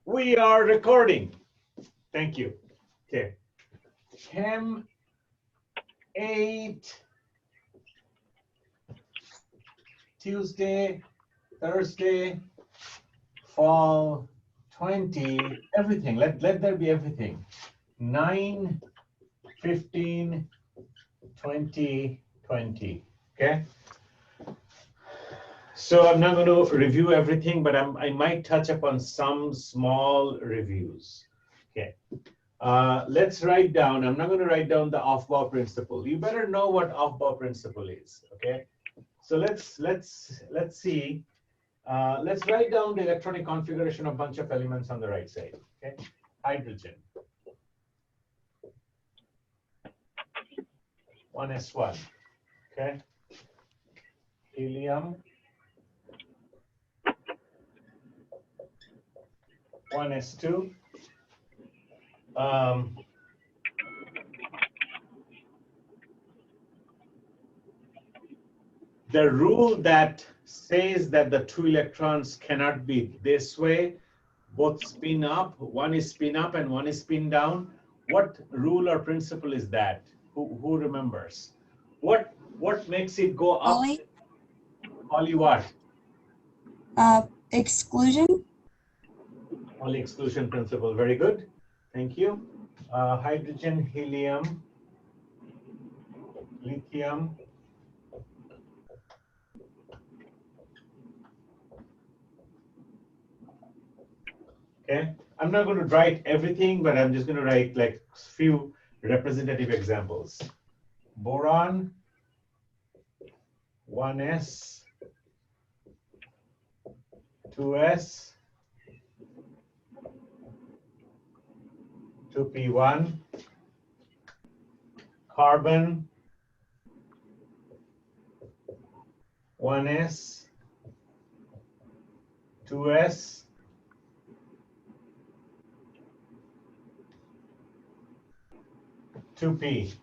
We are recording. Thank you. Okay. Chem 8, Tuesday, Thursday, fall 20, everything. Let there be everything. 9, 15, 20, 20. Okay. So I'm not going to review everything, but I might touch upon some small reviews. Okay. Let's write down. I'm not going to write down the Aufbau principle. You better know what Aufbau principle is. Okay. So let's see. Let's write down the electronic configuration of a bunch of elements on the right side. Okay. Hydrogen. 1s1. Okay. Helium. 1s2. The rule that says that the two electrons cannot be this way, both spin up, one is spin up and one is spin down. What rule or principle is that? Who remembers? What makes it go up? Pauli? Pauli what? Exclusion. Pauli exclusion principle. Very good. Thank you. Hydrogen, helium, lithium. Okay, I'm not going to write everything, but I'm just going to write like few representative examples. Boron, 1s, 2s, 2p1, carbon, 1s, 2s, 2p.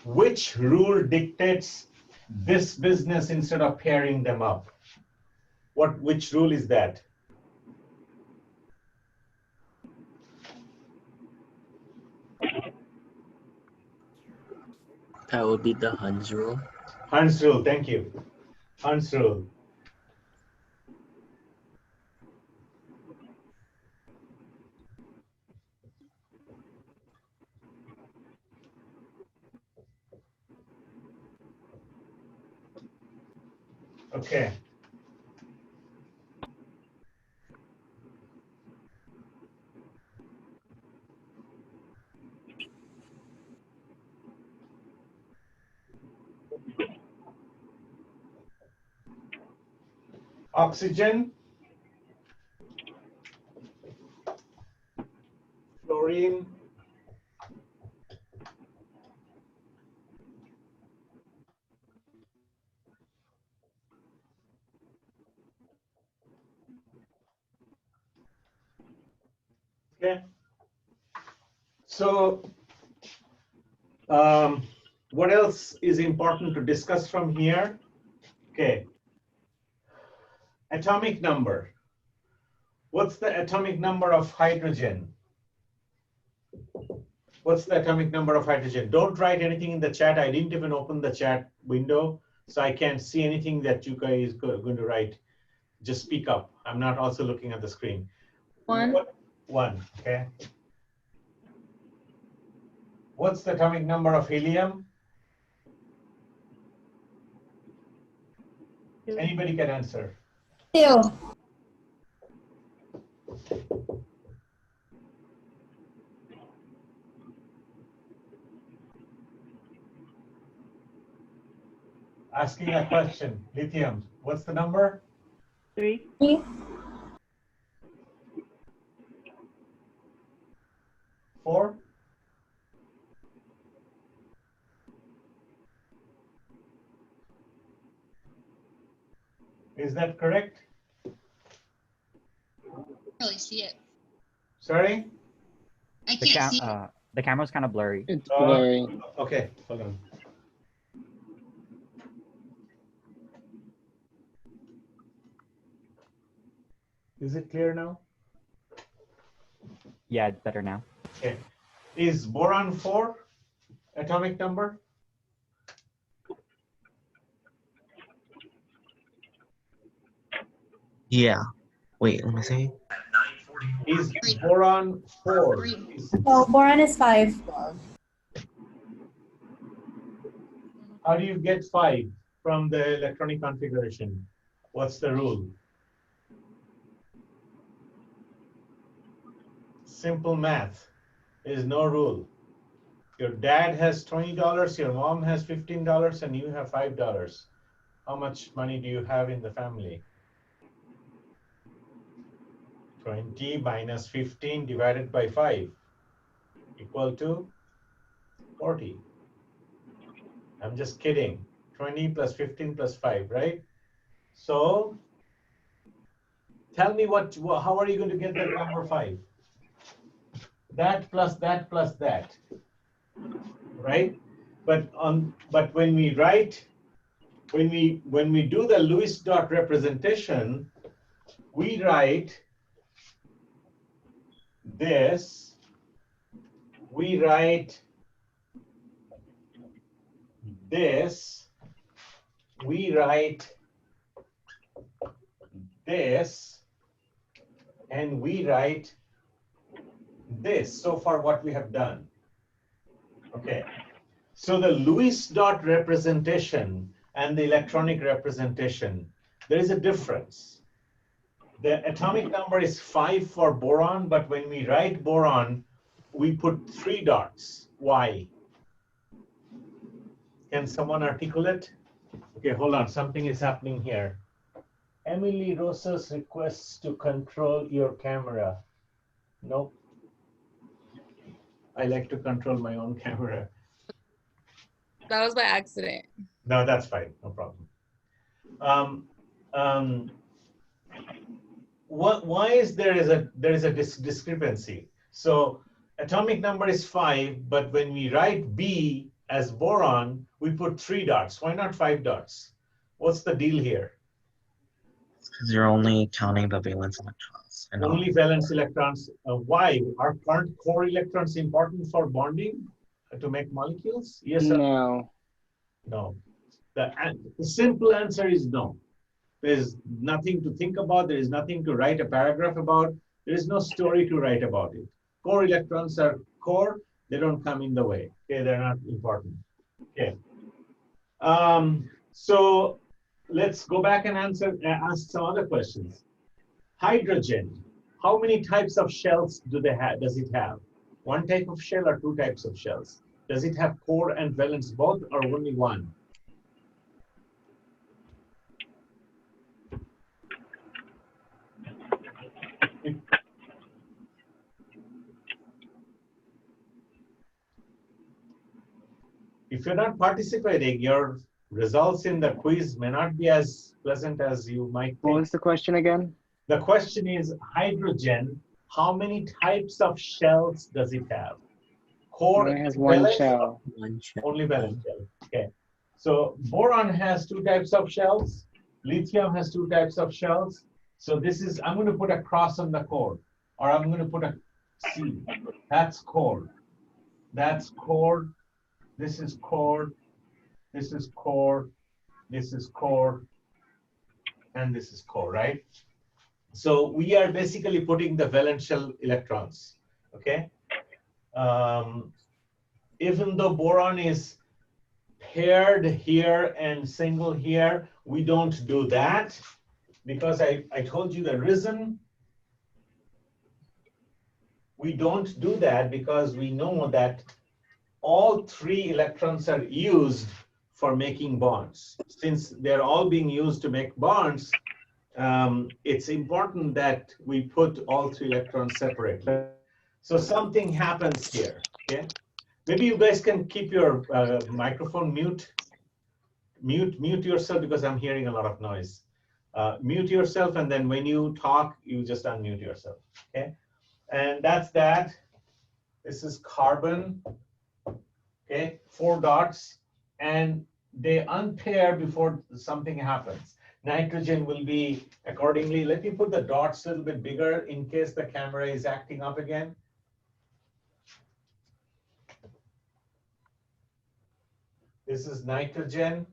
Which rule dictates this business instead of pairing them up? Which rule is that? That would be the Hund's rule. Hund's rule, thank you. Hund's rule. Okay. Oxygen, fluorine, okay. So what else is important to discuss from here? Okay. Atomic number. What's the atomic number of hydrogen? What's the atomic number of hydrogen? Don't write anything in the chat. I didn't even open the chat window, so I can't see anything that you guys are going to write. Just speak up. I'm not also looking at the screen. 1. 1, okay. What's the atomic number of helium? 2. Anybody can answer. 2. Asking a question. Lithium, what's the number? 3. 3. 4? Is that correct? Really see it. Sorry? I can't see. The camera's kind of blurry. It's blurry. Okay, hold on. Is it clear now? Yeah, it's better now. Okay. Is boron 4 atomic number? Yeah. Wait, let me see. Is Three. boron 4? Three. No, boron is 5. How do you get 5 from the electronic configuration? What's the rule? Simple math. There is no rule. Your dad has $20, your mom has $15, and you have $5. How much money do you have in the family? 20 minus 15 divided by 5 equal to 40. I'm just kidding. 20 plus 15 plus 5, right? So tell me how are you going to get that number 5? That plus that plus that, right? But when we write, when we do the Lewis dot representation, we write this, we write this, we write this, and we write this. So far what we have done. Okay. So the Lewis dot representation and the electronic representation, there is a difference. The atomic number is 5 for boron, but when we write boron, we put 3 dots. Why? Can someone articulate? Okay, hold on. Something is happening here. Emily Rosas requests to control your camera. Nope. I like to control my own camera. That was by accident. No, that's fine. No problem. Why is there is a discrepancy? So atomic number is 5, but when we write B as boron, we put 3 dots. Why not 5 dots? What's the deal here? Because you're only counting the valence electrons. And Only valence electrons. Why? Aren't core electrons important for bonding to make molecules? Yes or No. no? The simple answer is no. There's nothing to think about. There is nothing to write a paragraph about. There is no story to write about it. Core electrons are core. They don't come in the way. Okay, they're not important. Okay. So let's go back and ask some other questions. Hydrogen. How many types of shells does it have? One type of shell or 2 types of shells? Does it have core and valence both or only one? If you're not participating, your results in the quiz may not be as pleasant as you might What think. was the question again? The question is hydrogen. How many types of shells does it have? Core It has and one valence? shell. one shell. Only valence shell. Okay. So boron has 2 types of shells. Lithium has 2 types of shells. So this is, I'm going to put a cross on the core, or I'm going to put a C. That's core. That's core. This is core. This is core. This is core. And this is core, right? So we are basically putting the valence shell electrons. Okay. Even though boron is paired here and single here, we don't do that because I told you the reason we don't do that, because we know that all 3 electrons are used for making bonds. Since they're all being used to make bonds, it's important that we put all 3 electrons separate. So something happens here, okay? Maybe you guys can keep your microphone mute. Mute yourself because I'm hearing a lot of noise. Mute yourself, and then when you talk, you just unmute yourself, okay? And that's that. This is carbon, okay? 4 dots, and they unpair before something happens. Nitrogen will be accordingly. Let me put the dots a little bit bigger in case the camera is acting up again. This is nitrogen.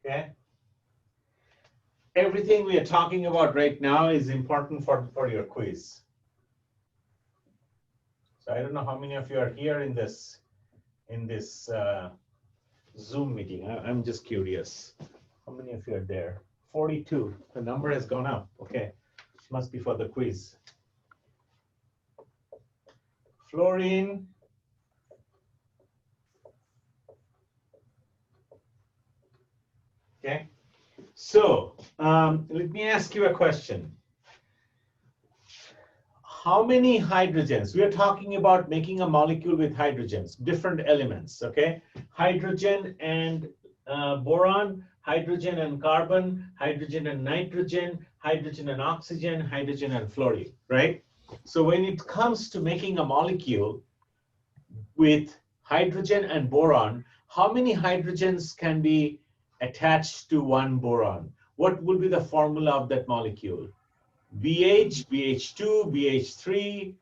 Okay. Everything we are talking about right now is important for your quiz. So I don't know how many of you are here in this Zoom meeting. I'm just curious. How many of you are there? 42. The number has gone up. Okay. Must be for the quiz. Fluorine. Okay. So let me ask you a question. How many hydrogens? We are talking about making a molecule with hydrogens, different elements, okay? Hydrogen and boron, hydrogen and carbon, hydrogen and nitrogen, hydrogen and oxygen, hydrogen and fluorine, right? So when it comes to making a molecule with hydrogen and boron, how many hydrogens can be attached to one boron? What will be the formula of that molecule? BH, BH2, BH3,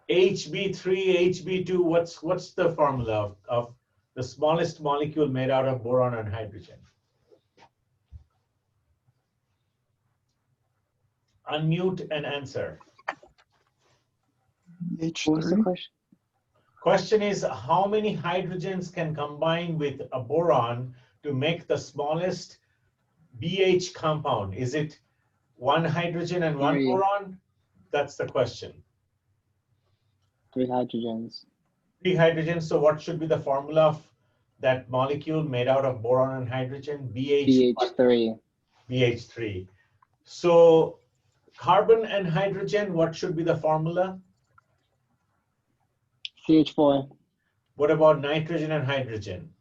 HB3, HB2. What's the formula of the smallest molecule made out of boron and hydrogen? Unmute and answer. What was the H3. question? Question is, how many hydrogens can combine with a boron to make the smallest BH compound? Is it one hydrogen and one 3. boron? That's the question. 3 hydrogens. 3 hydrogens. So what should be the formula of that molecule made out of boron and hydrogen? BH3. BH3. So carbon and hydrogen, what should be the formula? CH4. What about nitrogen and hydrogen?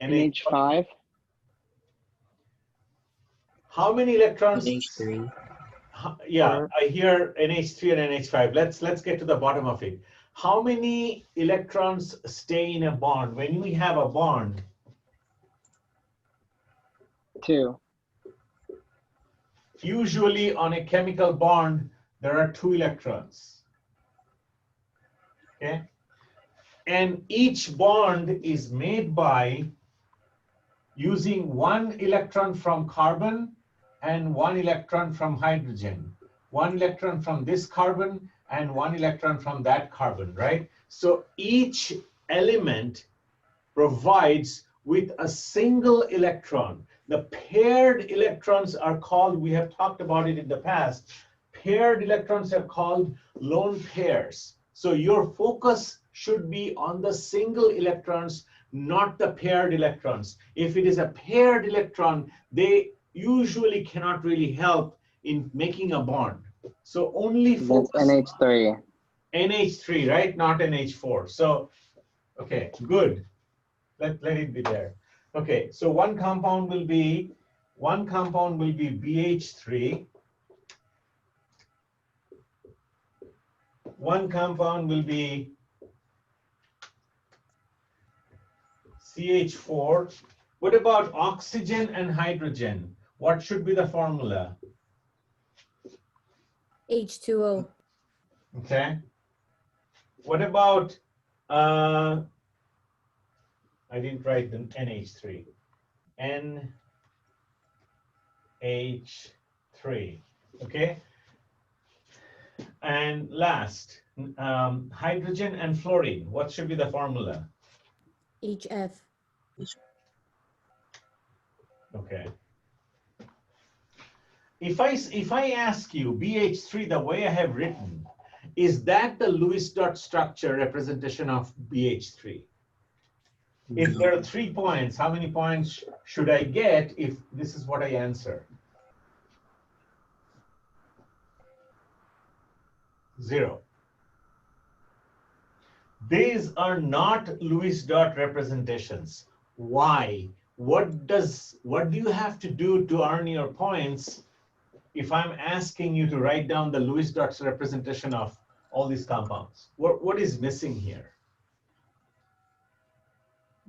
NH5. How many electrons? NH3. Yeah, I hear NH3 and NH5. Let's get to the bottom of it. How many electrons stay in a bond? When we have a bond, 2. usually on a chemical bond, there are 2 electrons. Okay? And each bond is made by using 1 electron from carbon and 1 electron from hydrogen. 1 electron from this carbon and 1 electron from that carbon, right? So each element provides with a single electron. The paired electrons are called, we have talked about it in the past, paired electrons are called lone pairs. So your focus should be on the single electrons, not the paired electrons. If it is a paired electron, they usually cannot really help in making a bond. So only That's focus NH3. NH3, right? Not NH4. So, okay, good. Let it be there. Okay, so one compound will be BH3. One compound will be CH4. What about oxygen and hydrogen? What should be the formula? H2O. Okay. What about, I didn't write the NH3. NH3, okay? And last, hydrogen and fluorine. What should be the formula? HF. Okay. If I ask you BH3 the way I have written, is that the Lewis dot structure representation of BH3? If there are 3 points, how many points should I get if this is what I answer? 0. These are not Lewis dot representations. Why? What do you have to do to earn your points if I'm asking you to write down the Lewis dot representation of all these compounds? What is missing here?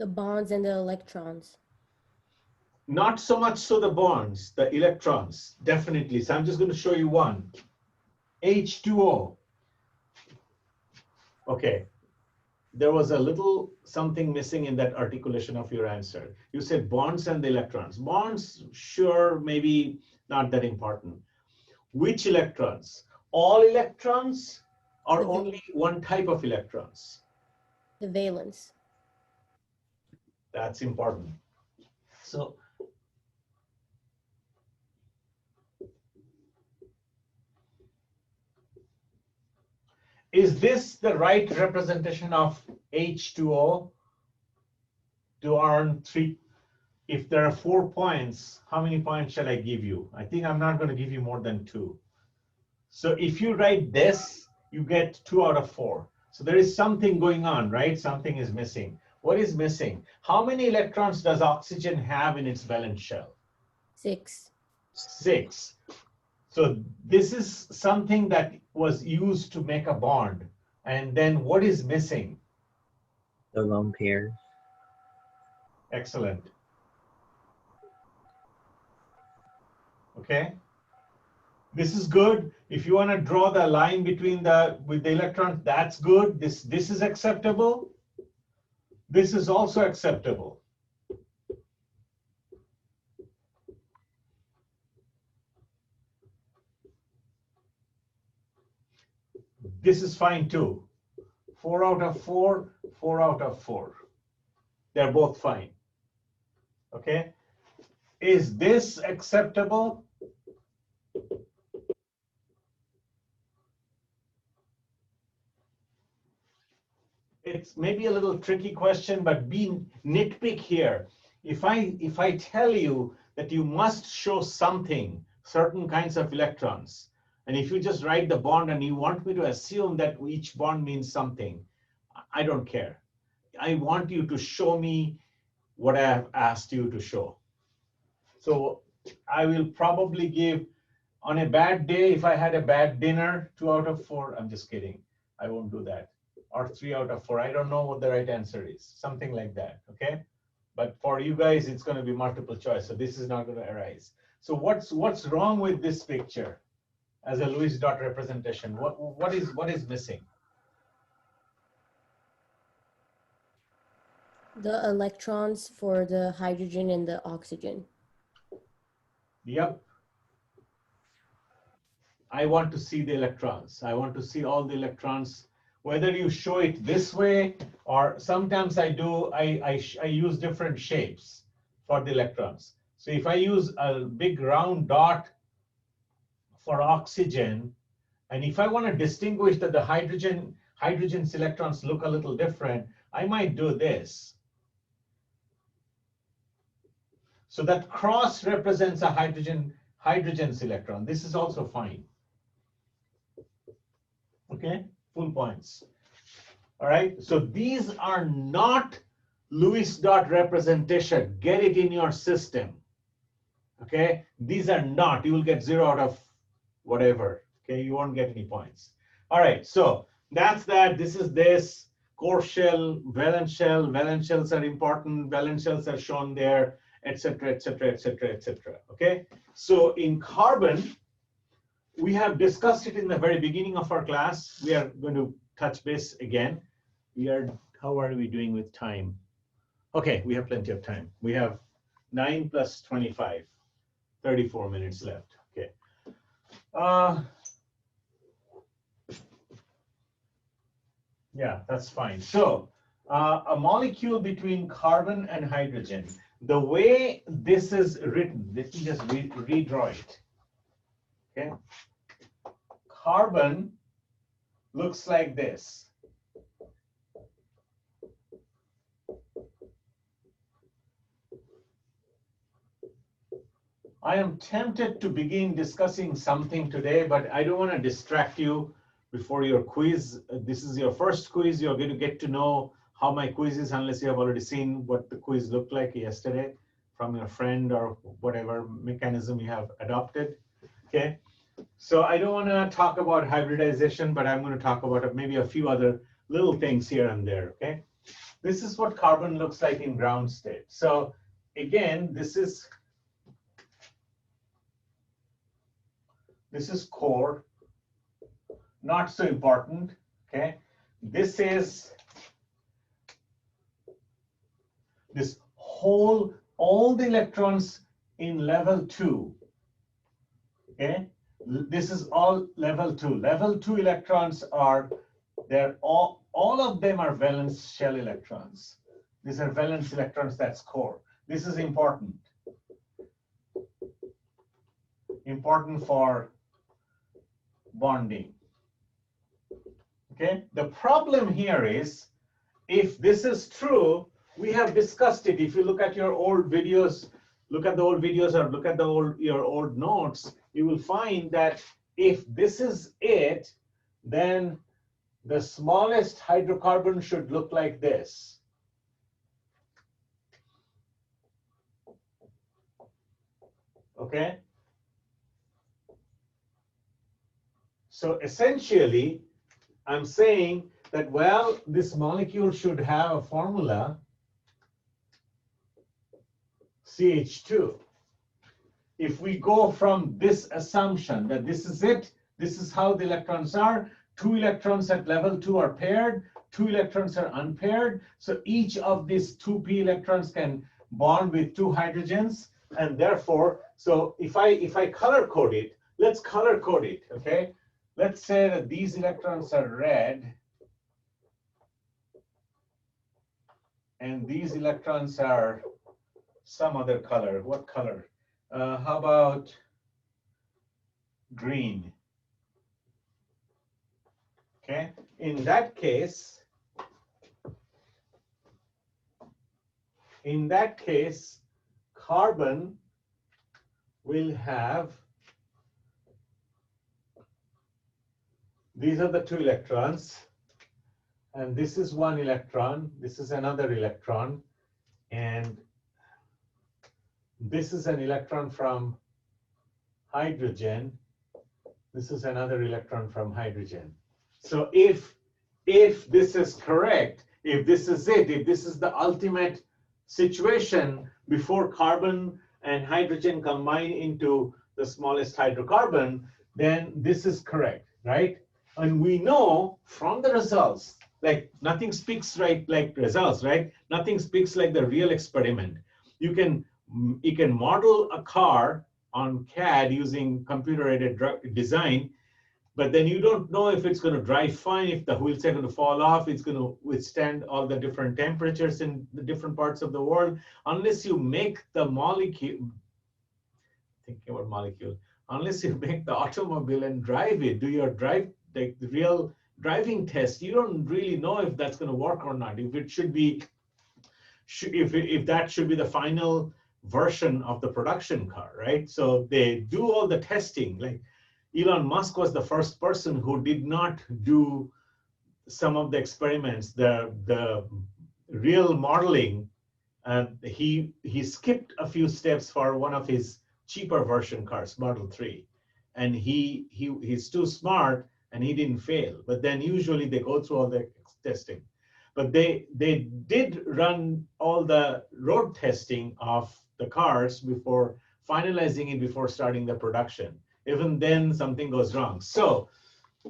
The bonds and the electrons. Not so much so the bonds, the electrons, definitely. So I'm just going to show you one. H2O. Okay. There was a little something missing in that articulation of your answer. You said bonds and the electrons. Bonds, sure, maybe not that important. Which electrons? All electrons or The only one type of electrons? The valence. That's important. So is this the right representation of H2O to earn 3? If there are 4 points, how many points shall I give you? I think I'm not going to give you more than 2. So if you write this, you get 2 out of 4. So there is something going on, right? Something is missing. What is missing? How many electrons does oxygen have in its valence shell? 6. 6. So this is something that was used to make a bond. And then what is missing? The lone pairs. Excellent. Okay. This is good. If you want to draw the line between with the electrons, that's good. This is acceptable. This is also acceptable. This is fine too. 4 out of 4, 4 out of 4. They're both fine. Okay. Is this acceptable? It's maybe a little tricky question, but be nitpick here. If I tell you that you must show something, certain kinds of electrons, and if you just write the bond and you want me to assume that each bond means something, I don't care. I want you to show me what I have asked you to show. So I will probably give, on a bad day, if I had a bad dinner, 2 out of 4. I'm just kidding. I won't do that. Or 3 out of 4. I don't know what the right answer is. Something like that, okay? But for you guys, it's going to be multiple choice. So this is not going to arise. So what's wrong with this picture as a Lewis dot representation? What is missing? The electrons for the hydrogen and the oxygen. Yep. I want to see the electrons. I want to see all the electrons, whether you show it this way or sometimes I use different shapes for the electrons. So if I use a big round dot for oxygen, and if I want to distinguish that the hydrogen's electrons look a little different, I might do this. So that cross represents a hydrogen's electron. This is also fine. Okay, full points. All right, so these are not Lewis dot representation. Get it in your system. Okay, these are not. You will get 0 out of whatever. Okay, you won't get any points. All right, so that's that. This is this core shell, valence shell. Valence shells are important. Valence shells are shown there, etc., etc., etc., etc. Okay, so in carbon, we have discussed it in the very beginning of our class. We are going to touch base again. How are we doing with time? Okay, we have plenty of time. We have 9 plus 25, 34 minutes left. Okay. Yeah, that's fine. So a molecule between carbon and hydrogen, the way this is written, let me just redraw it. Okay. Carbon looks like this. I am tempted to begin discussing something today, but I don't want to distract you before your quiz. This is your first quiz. You're going to get to know how my quiz is, unless you have already seen what the quiz looked like yesterday from your friend or whatever mechanism you have adopted. Okay. So I don't want to talk about hybridization, but I'm going to talk about maybe a few other little things here and there. Okay. This is what carbon looks like in ground state. So again, this is core, not so important, okay? This is this whole, all the electrons in level 2, okay? This is all level 2. Level 2 electrons are, they're all of them are valence shell electrons. These are valence electrons, that's core. This is important. Important for bonding. Okay, the problem here is, if this is true, we have discussed it. If you look at your old videos, look at the old videos or look at the your old notes, you will find that if this is it, then the smallest hydrocarbon should look like this. Okay? So essentially, I'm saying that, well, this molecule should have a formula, CH2. If we go from this assumption that this is it, this is how the electrons are, 2 electrons at level 2 are paired, 2 electrons are unpaired. So each of these 2p electrons can bond with 2 hydrogens. And therefore, so if I color code it, let's color code it, okay? Let's say that these electrons are red and these electrons are some other color. What color? How about green? Okay, in that case, carbon will have, these are the 2 electrons, and this is 1 electron, this is another electron, and this is an electron from hydrogen, this is another electron from hydrogen. So if this is correct, if this is it, if this is the ultimate situation before carbon and hydrogen combine into the smallest hydrocarbon, then this is correct, right? And we know from the results, like nothing speaks right like results, right? Nothing speaks like the real experiment. You can model a car on CAD using computer-aided design, but then you don't know if it's going to drive fine, if the wheels are going to fall off, it's going to withstand all the different temperatures in the different parts of the world, unless you make the molecule, thinking about molecule, unless you make the automobile and drive it, do your like the real driving test, you don't really know if that's going to work or not, if it should be, if that should be the final version of the production car, right? So they do all the testing, like Elon Musk was the first person who did not do some of the experiments, the real modeling. He skipped a few steps for one of his cheaper version cars, Model 3. And he's too smart and he didn't fail. But then usually they go through all the testing. But they did run all the road testing of the cars before finalizing it, before starting the production. Even then, something goes wrong. So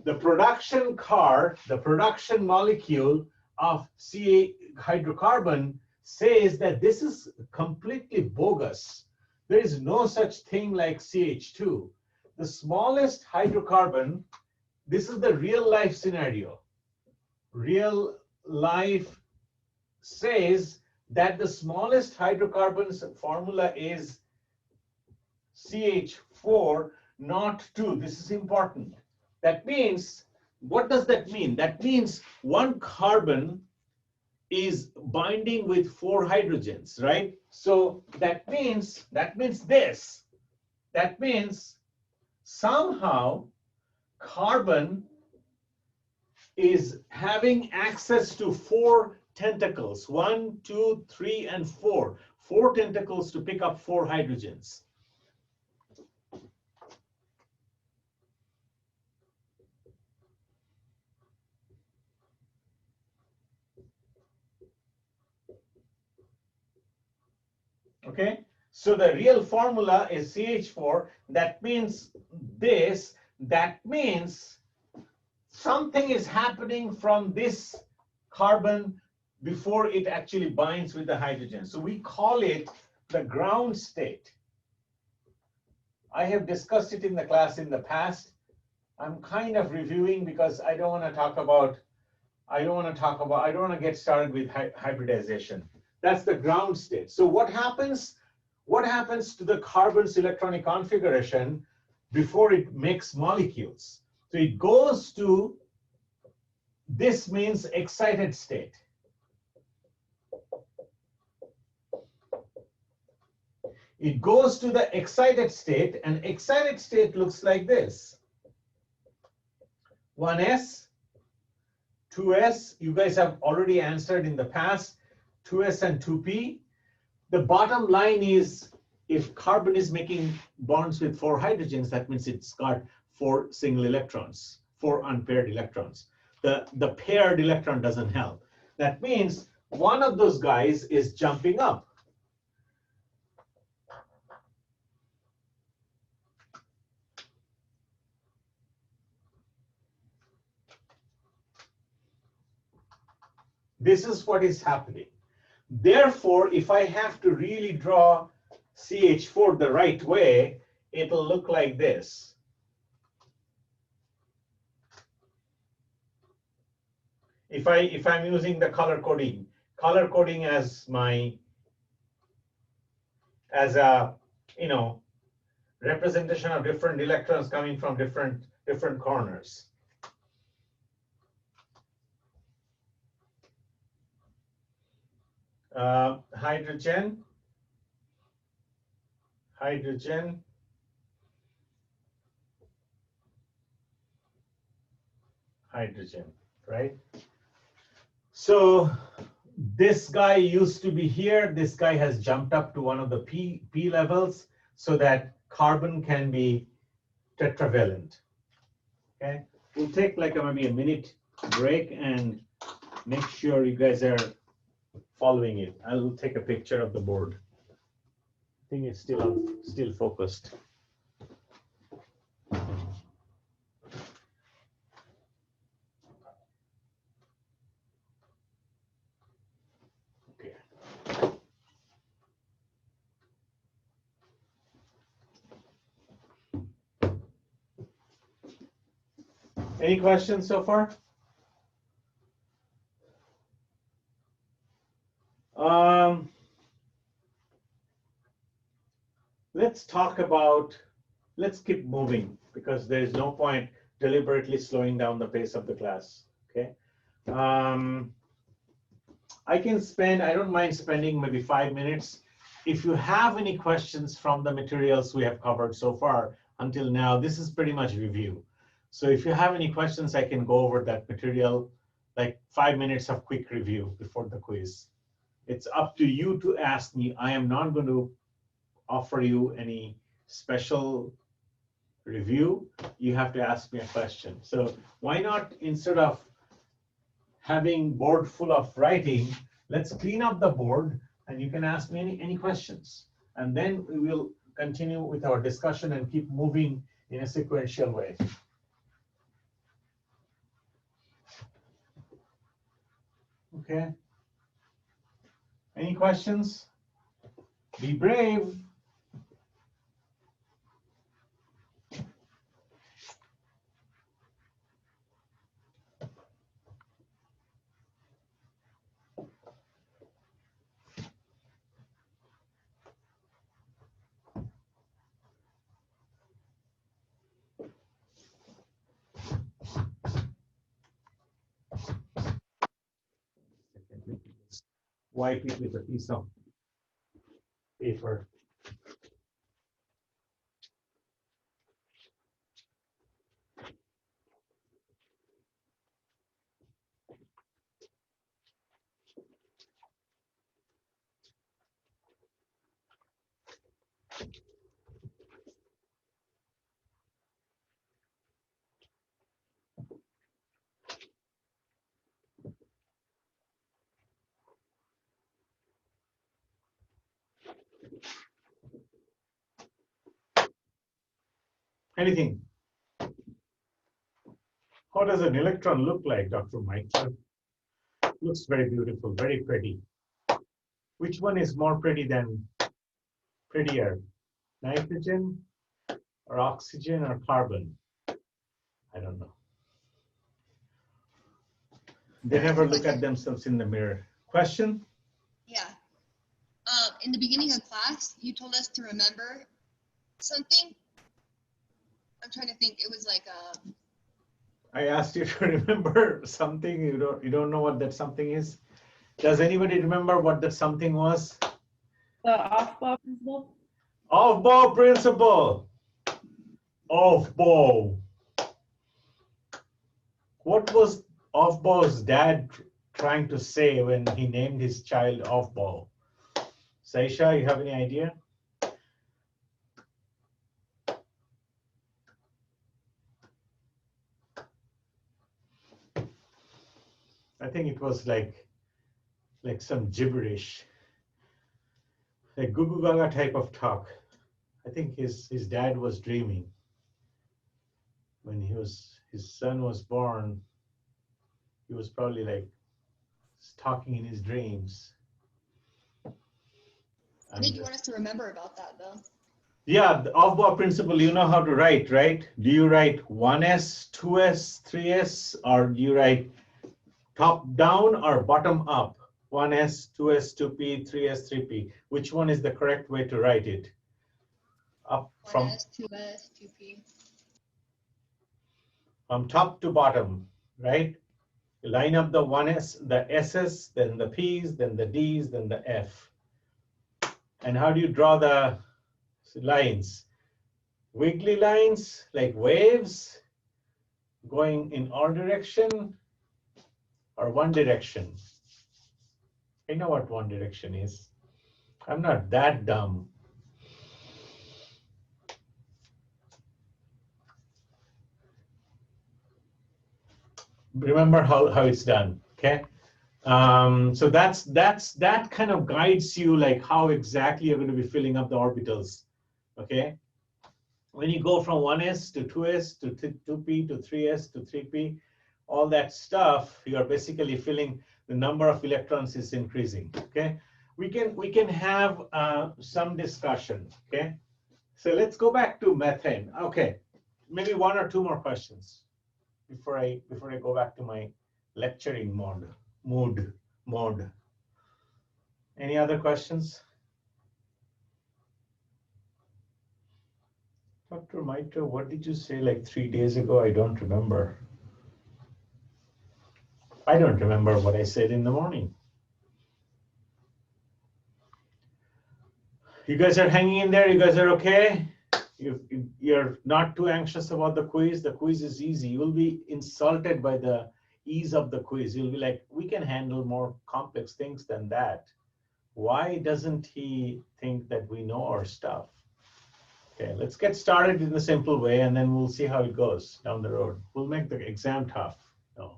the production car, the production molecule of CA hydrocarbon says that this is completely bogus. There is no such thing like CH2. The smallest hydrocarbon, this is the real life scenario. Real life says that the smallest hydrocarbon's formula is CH4, not 2. This is important. That means, what does that mean? That means one carbon is binding with 4 hydrogens, right? So that means this. That means somehow carbon is having access to 4 tentacles, 1, 2, 3, and 4. 4 tentacles to pick up 4 hydrogens. Okay, so the real formula is CH4. That means this. That means something is happening from this carbon before it actually binds with the hydrogen. So we call it the ground state. I have discussed it in the class in the past. I'm kind of reviewing because I don't want to get started with hybridization. That's the ground state. So what happens to the carbon's electronic configuration before it makes molecules? So it goes to, this means excited state. It goes to the excited state, and excited state looks like this. 1s, 2s, you guys have already answered in the past, 2s and 2p. The bottom line is, if carbon is making bonds with 4 hydrogens, that means it's got 4 single electrons, 4 unpaired electrons. The paired electron doesn't help. That means one of those guys is jumping up. This is what is happening. Therefore, if I have to really draw CH4 the right way, it'll look like this. If I'm using the color coding as a representation of different electrons coming from different corners. Hydrogen, hydrogen, hydrogen, right? So this guy used to be here. This guy has jumped up to one of the P levels so that carbon can be tetravalent. Okay, we'll take like maybe a minute break and make sure you guys are following it. I'll take a picture of the board. I think it's still focused. Okay. Any questions so far? Let's keep moving because there's no point deliberately slowing down the pace of the class. Okay. I don't mind spending maybe 5 minutes. If you have any questions from the materials we have covered so far until now, this is pretty much review. So if you have any questions, I can go over that material, like 5 minutes of quick review before the quiz. It's up to you to ask me. I am not going to offer you any special review. You have to ask me a question. So why not, instead of having board full of writing, let's clean up the board and you can ask me any questions. And then we will continue with our discussion and keep moving in a sequential way. Okay. Any questions? Be brave. Wipe it with a piece of paper. Anything? How does an electron look like, Dr. Mike? Looks very beautiful, very pretty. Which one is more pretty than prettier? Nitrogen or oxygen or carbon? I don't know. They never look at themselves in the mirror. Question? Yeah. In the beginning of class, you told us to remember something. I'm trying to think. It was like I asked you to remember something. You don't know what that something is. Does anybody remember what that something was? The off-ball principle. Off-ball principle. Off-ball. What was off-ball's dad trying to say when he named his child off-ball? Saisha, you have any idea? I think it was like some gibberish, like goo goo gaga type of talk. I think his dad was dreaming when his son was born. He was probably like talking in his dreams. I think you want us to remember about that though. Yeah, the off-ball principle, you know how to write, right? Do you write 1s, 2s, 3s, or do you write top down or bottom up? 1s, 2s, 2p, 3s, 3p. Which one is the correct way to write it? Up from 1S, 2S, 2P. From top to bottom, right? You line up the 1s, the s's, then the p's, then the d's, then the f. And how do you draw the lines? Wiggly lines, like waves, going in all direction, or one direction? I know what one direction is. I'm not that dumb. Remember how it's done, okay? So that kind of guides you like how exactly you're going to be filling up the orbitals, okay? When you go from 1s to 2s to 2p to 3s to 3p, all that stuff, you are basically filling, the number of electrons is increasing, okay? We can have some discussion, okay? So let's go back to methane. Okay, maybe one or two more questions before I go back to my lecturing mode. Any other questions? Dr. Maitra, what did you say like 3 days ago? I don't remember. I don't remember what I said in the morning. You guys are hanging in there? You guys are okay? You're not too anxious about the quiz? The quiz is easy. You'll be insulted by the ease of the quiz. You'll be like, we can handle more complex things than that. Why doesn't he think that we know our stuff? Okay, let's get started in a simple way, and then we'll see how it goes down the road. We'll make the exam tough. No,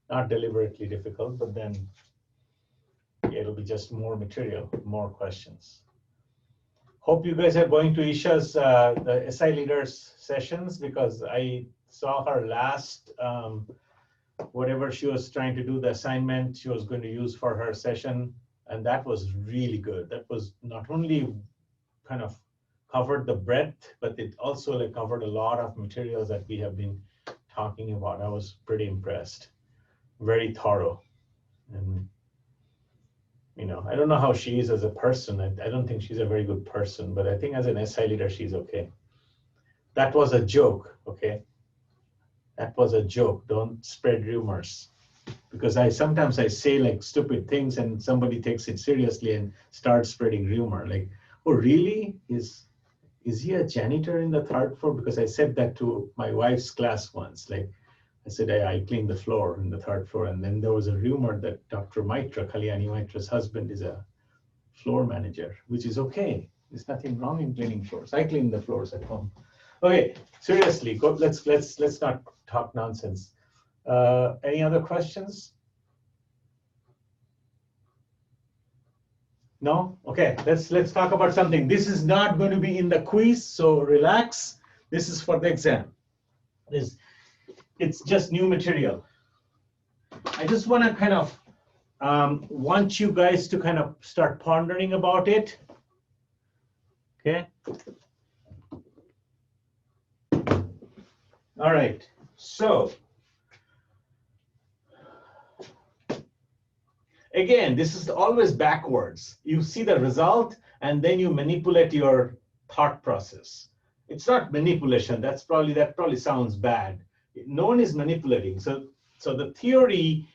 not deliberately difficult, but then it'll be just more material, more questions. Hope you guys are going to Isha's the SI leaders sessions, because I saw her last, whatever she was trying to do, the assignment she was going to use for her session, and that was really good. That was not only kind of covered the breadth, but it also like covered a lot of materials that we have been talking about. I was pretty impressed, very thorough. And you know, I don't know how she is as a person. I don't think she's a very good person, but I think as an SI leader, she's okay. That was a joke, okay? That was a joke. Don't spread rumors. Because sometimes I say like stupid things and somebody takes it seriously and starts spreading rumor. Like, oh really? Is he a janitor in the 3rd floor? Because I said that to my wife's class once. Like, I said, I clean the floor in the 3rd floor. And then there was a rumor that Dr. Maitra, Kalyani Maitra's husband, is a floor manager, which is okay. There's nothing wrong in cleaning floors. I clean the floors at home. Okay, seriously, let's not talk nonsense. Any other questions? No? Okay, let's talk about something. This is not going to be in the quiz, so relax. This is for the exam. It's just new material. I just want to kind of want you guys to kind of start pondering about it. Okay. All right. So again, this is always backwards. You see the result and then you manipulate your thought process. It's not manipulation. That probably sounds bad. No one is manipulating. So the theory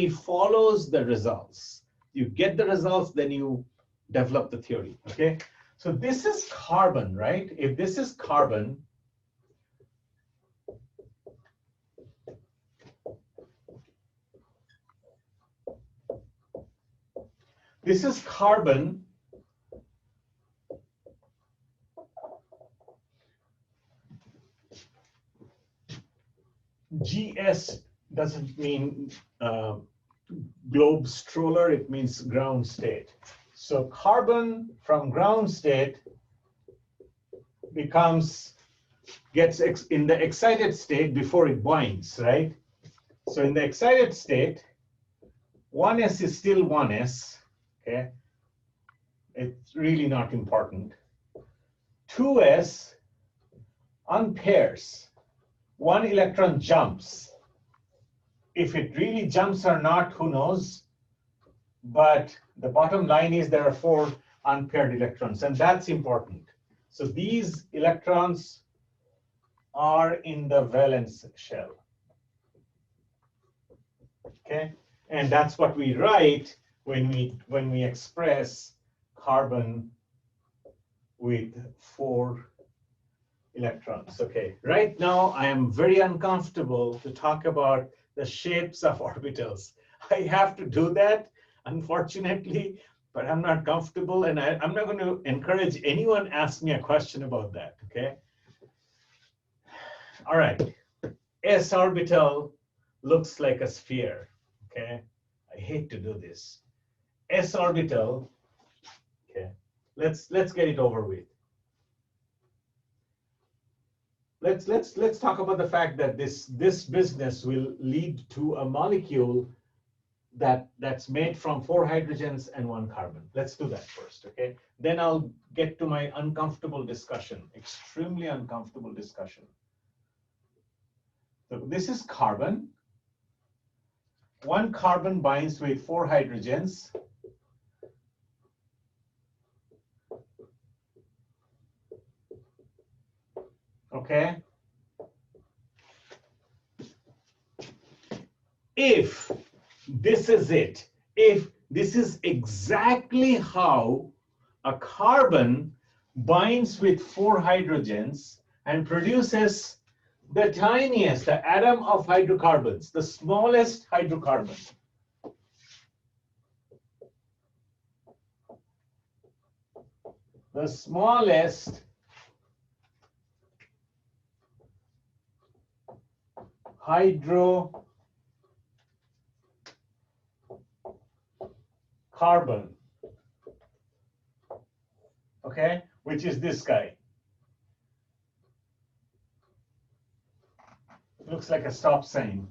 follows the results. You get the results, then you develop the theory. Okay. So this is carbon, right? If this is carbon, GS doesn't mean globe stroller, it means ground state. So carbon from ground state gets in the excited state before it binds, right? So in the excited state, 1s is still 1s, okay? It's really not important. 2s unpairs. 1 electron jumps. If it really jumps or not, who knows? But the bottom line is there are 4 unpaired electrons, and that's important. So these electrons are in the valence shell. Okay, and that's what we write when we express carbon with 4 electrons. Okay, right now I am very uncomfortable to talk about the shapes of orbitals. I have to do that, unfortunately, but I'm not comfortable, and I'm not going to encourage anyone ask me a question about that. Okay. All right. S orbital looks like a sphere. Okay. I hate to do this. S orbital. Okay. Let's get it over with. Let's talk about the fact that this business will lead to a molecule that's made from 4 hydrogens and 1 carbon. Let's do that first, okay? Then I'll get to my uncomfortable discussion, extremely uncomfortable discussion. So this is carbon. 1 carbon binds with 4 hydrogens. Okay. If this is it, if this is exactly how a carbon binds with 4 hydrogens and produces the tiniest, the atom of hydrocarbons, the smallest hydrocarbon. The smallest hydrocarbon, okay, which is this guy. Looks like a stop sign.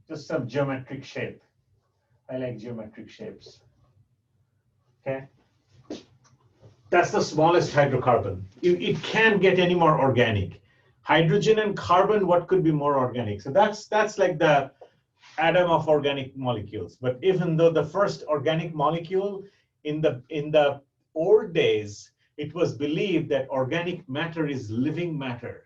Just some geometric shape. I like geometric shapes. Okay. That's the smallest hydrocarbon. It can't get any more organic. Hydrogen and carbon, what could be more organic? So that's like the atom of organic molecules. But even though the first organic molecule in the old days, it was believed that organic matter is living matter.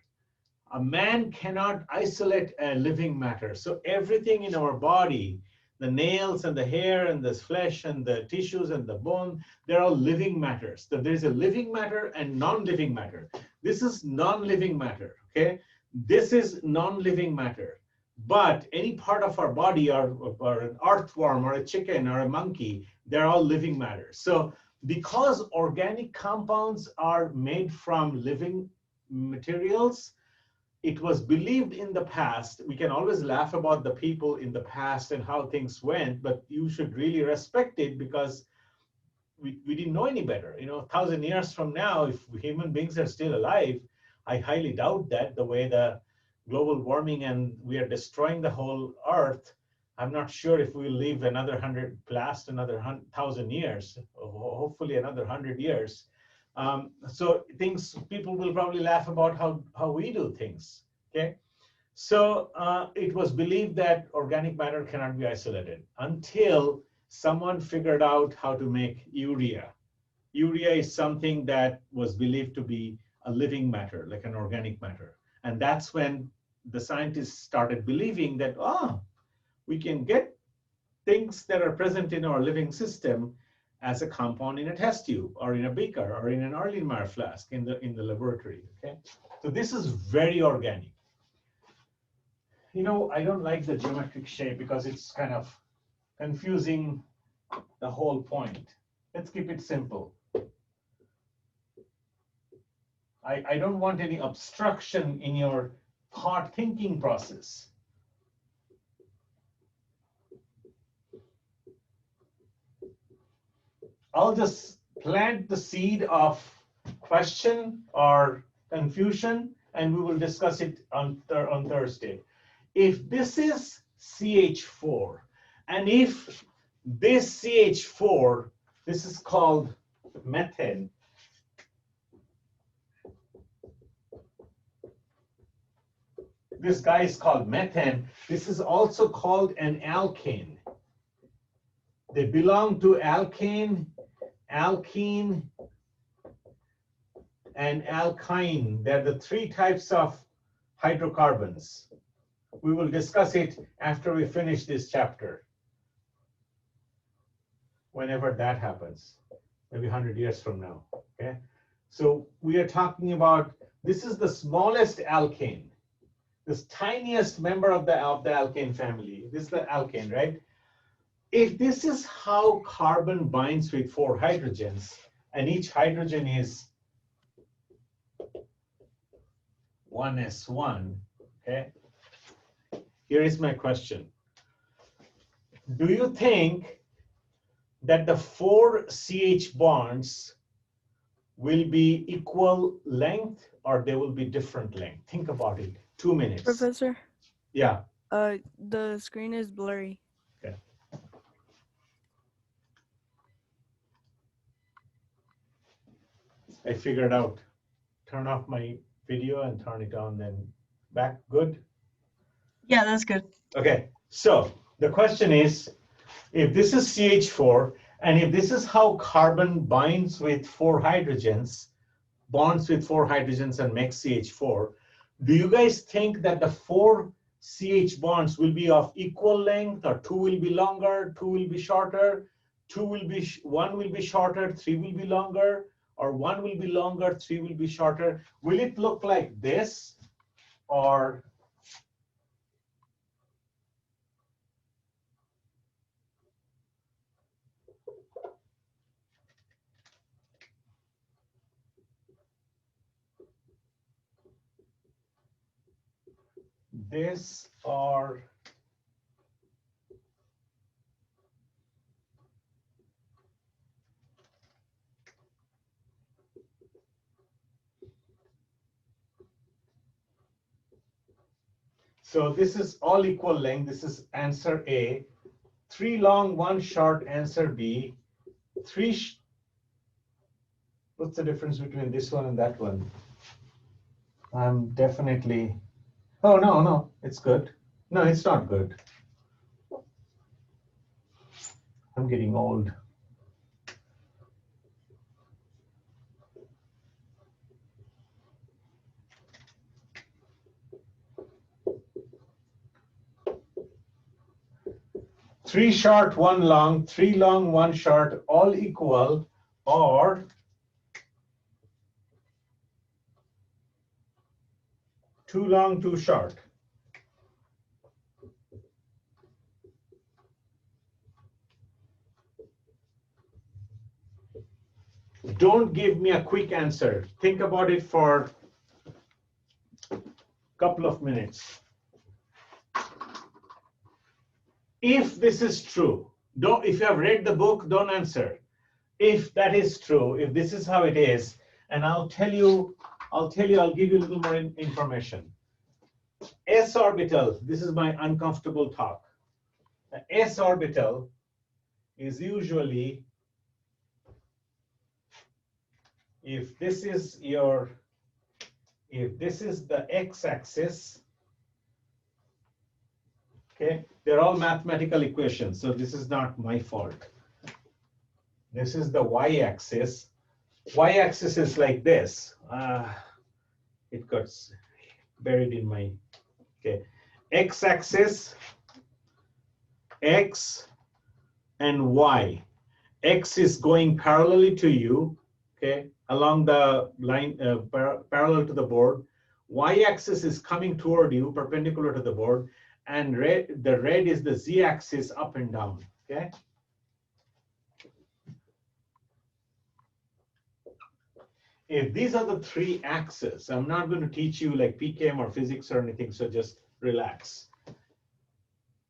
A man cannot isolate a living matter. So everything in our body, the nails and the hair and the flesh and the tissues and the bone, they're all living matters. So there's a living matter and non-living matter. This is non-living matter, okay? This is non-living matter. But any part of our body, or an earthworm or a chicken or a monkey, they're all living matter. So because organic compounds are made from living materials, it was believed in the past, we can always laugh about the people in the past and how things went, but you should really respect it, because we didn't know any better. 1,000 years from now, if human beings are still alive, I highly doubt that the way the global warming and we are destroying the whole earth, I'm not sure if we'll live another last another 1,000 years, hopefully another 100 years. So people will probably laugh about how we do things, okay? So it was believed that organic matter cannot be isolated until someone figured out how to make urea. Urea is something that was believed to be a living matter, like an organic matter. And that's when the scientists started believing that, we can get things that are present in our living system as a compound in a test tube or in a beaker or in an Erlenmeyer flask in the laboratory, okay? So this is very organic. I don't like the geometric shape because it's kind of confusing the whole point. Let's keep it simple. I don't want any obstruction in your thought thinking process. I'll just plant the seed of question or confusion, and we will discuss it on Thursday. If this is CH4, and if this CH4, this is called methane. This guy is called methane. This is also called an alkane. They belong to alkane, alkene, and alkyne. They're the three types of hydrocarbons. We will discuss it after we finish this chapter. Whenever that happens, maybe 100 years from now, okay? So we are talking about, this is the smallest alkane, this tiniest member of the alkane family. This is the alkane, right? If this is how carbon binds with 4 hydrogens, and each hydrogen is 1s1, okay? Here is my question. Do you think that the 4 CH bonds will be equal length or they will be different length? Think about it. 2 minutes. Professor, Yeah. the screen is blurry. Okay. I figured out. Turn off my video and turn it on, then back. Good? Yeah, that's good. Okay, so the question is, if this is CH4, and if this is how carbon binds with 4 hydrogens, bonds with 4 hydrogens and makes CH4, do you guys think that the 4 CH bonds will be of equal length, or 2 will be longer, 2 will be shorter, 1 will be shorter, 3 will be longer, or 1 will be longer, 3 will be shorter? Will it look like this, or this, or so this is all equal length. This is answer A. 3 long, 1 short, answer B. What's the difference between this one and that one? I'm definitely, oh, no, it's good. No, it's not good. I'm getting old. Three short, 1 long, 3 long, 1 short, all equal, or two long, 2 short. Don't give me a quick answer. Think about it for a couple of minutes. If this is true, if you have read the book, don't answer. if that is true, if this is how it is, and I'll give you a little more information. S orbital, this is my uncomfortable talk. The S orbital is usually, if this is the x-axis, okay, they're all mathematical equations, so this is not my fault. This is the y-axis. Y-axis is like this. It got buried in my, okay. X-axis, X and Y. X is going parallelly to you, okay, along the line, parallel to the board. Y-axis is coming toward you, perpendicular to the board, and the red is the Z-axis up and down, okay? If these are the three axes, I'm not going to teach you like PKM or physics or anything, so just relax.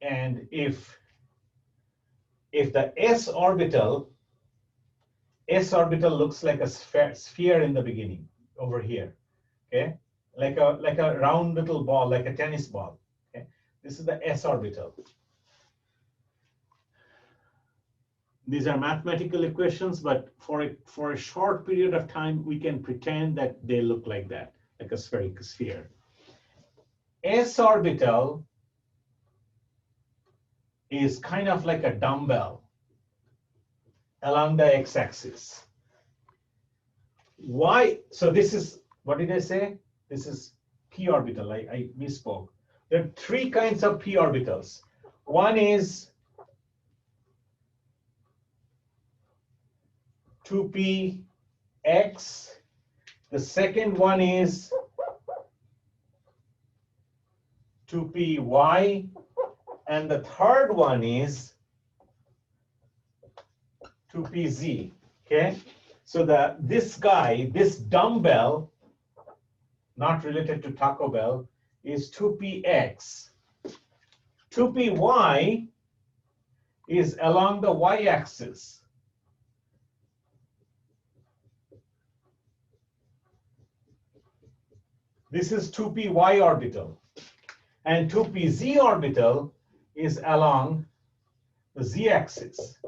And if the S orbital looks like a sphere in the beginning over here, okay? Like a round little ball, like a tennis ball, okay? This is the S orbital. These are mathematical equations, but for a short period of time, we can pretend that they look like that, like a spherical sphere. S orbital is kind of like a dumbbell along the x-axis. Why? So this is, what did I say? This is p orbital. I misspoke. There are three kinds of p orbitals. One is 2px. The second one is 2py. And the third one is 2pz, okay? So this guy, this dumbbell, not related to Taco Bell, is 2px. 2py is along the y-axis. This is 2py orbital. And 2pz orbital is along the z-axis.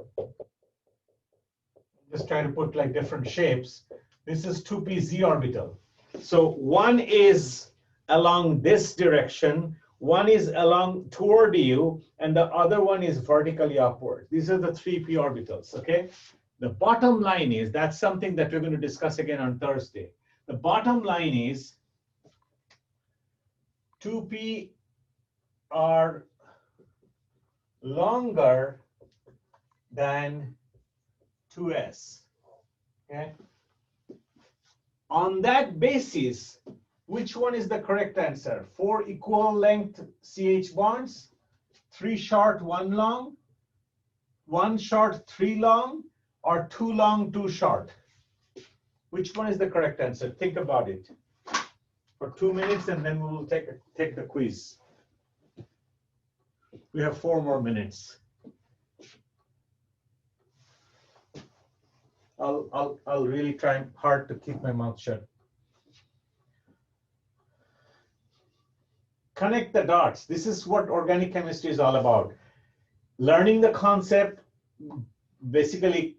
Just trying to put like different shapes. This is 2pz orbital. So one is along this direction, one is along toward you, and the other one is vertically upward. These are the three p orbitals, okay? The bottom line is, that's something that we're going to discuss again on Thursday. The bottom line is 2p are longer than 2s, okay? On that basis, which one is the correct answer? 4 equal length CH bonds, 3 short, 1 long, 1 short, 3 long, or 2 long, 2 short? Which one is the correct answer? Think about it for 2 minutes, and then we will take the quiz. We have 4 more minutes. I'll really try hard to keep my mouth shut. Connect the dots. This is what organic chemistry is all about. Learning the concept, basically,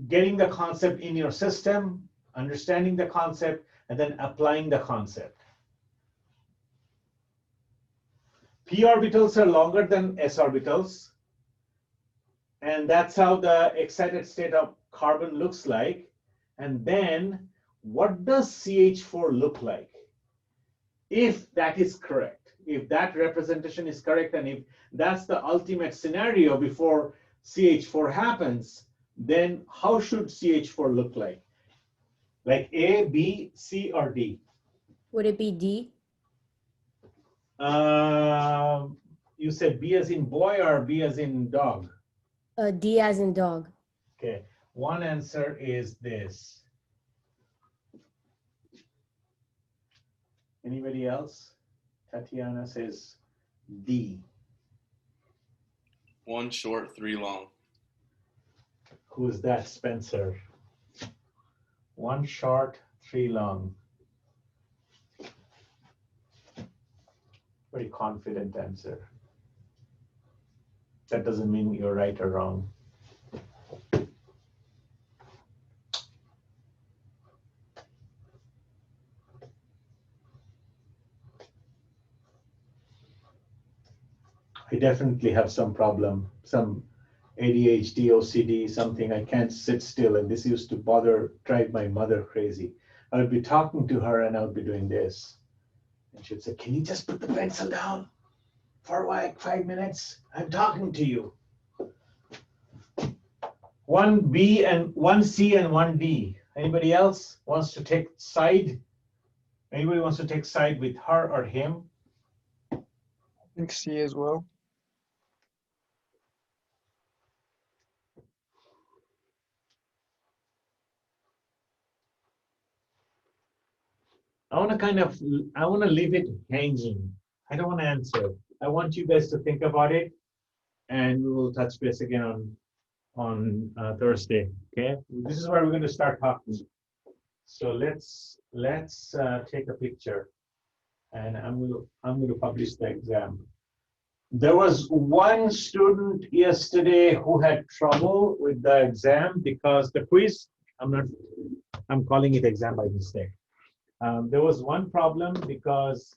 getting the concept in your system, understanding the concept, and then applying the concept. P orbitals are longer than s orbitals. And that's how the excited state of carbon looks like. And then what does CH4 look like? If that is correct, if that representation is correct, and if that's the ultimate scenario before CH4 happens, then how should CH4 look like? Like A, B, C, or D? Would it be D? You said B as in boy or B as in dog? D as in dog. Okay, one answer is this. Anybody else? Tatiana says D. 1 short, 3 long. Who's that, Spencer? 1 short, 3 long. Very confident answer. That doesn't mean you're right or wrong. I definitely have some problem, some ADHD, OCD, something. I can't sit still, and this used to drive my mother crazy. I would be talking to her and I would be doing this. And she'd say, can you just put the pencil down for like 5 minutes? I'm talking to you. 1B and 1C and 1D. Anybody else wants to take side? Anybody wants to take side with her or him? I think C as well. I want to leave it hanging. I don't want to answer. I want you guys to think about it, and we will touch base again on Thursday. Okay, this is where we're going to start talking. So let's take a picture, and I'm going to publish the exam. There was one student yesterday who had trouble with the exam because the quiz. I'm calling it exam by mistake. There was one problem because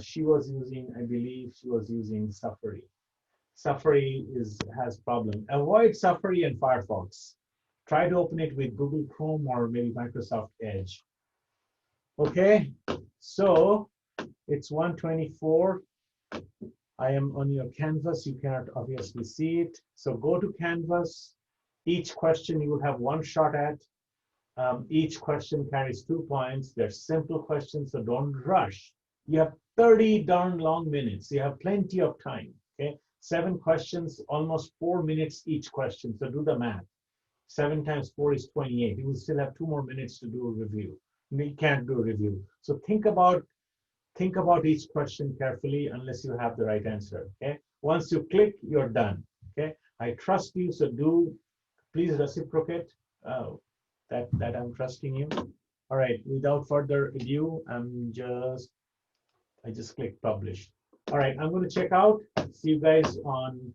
she was using, I believe she was using Safari. Safari has problem. Avoid Safari and Firefox. Try to open it with Google Chrome or maybe Microsoft Edge. Okay, so it's 1:24. I am on your Canvas. You cannot obviously see it. So go to Canvas. Each question you will have 1 shot at. Each question carries 2 points. They're simple questions, so don't rush. You have 30 darn long minutes. You have plenty of time, okay? 7 questions, almost 4 minutes each question, so do the math. 7 times 4 is 28. You will still have 2 more minutes to do a review. We can't do a review. So think about each question carefully unless you have the right answer, okay? Once you click, you're done, okay? I trust you, so please reciprocate. That I'm trusting you. All right, without further ado, I just clicked publish. All right, I'm going to check out. See you guys on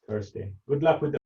Thursday. Good luck with the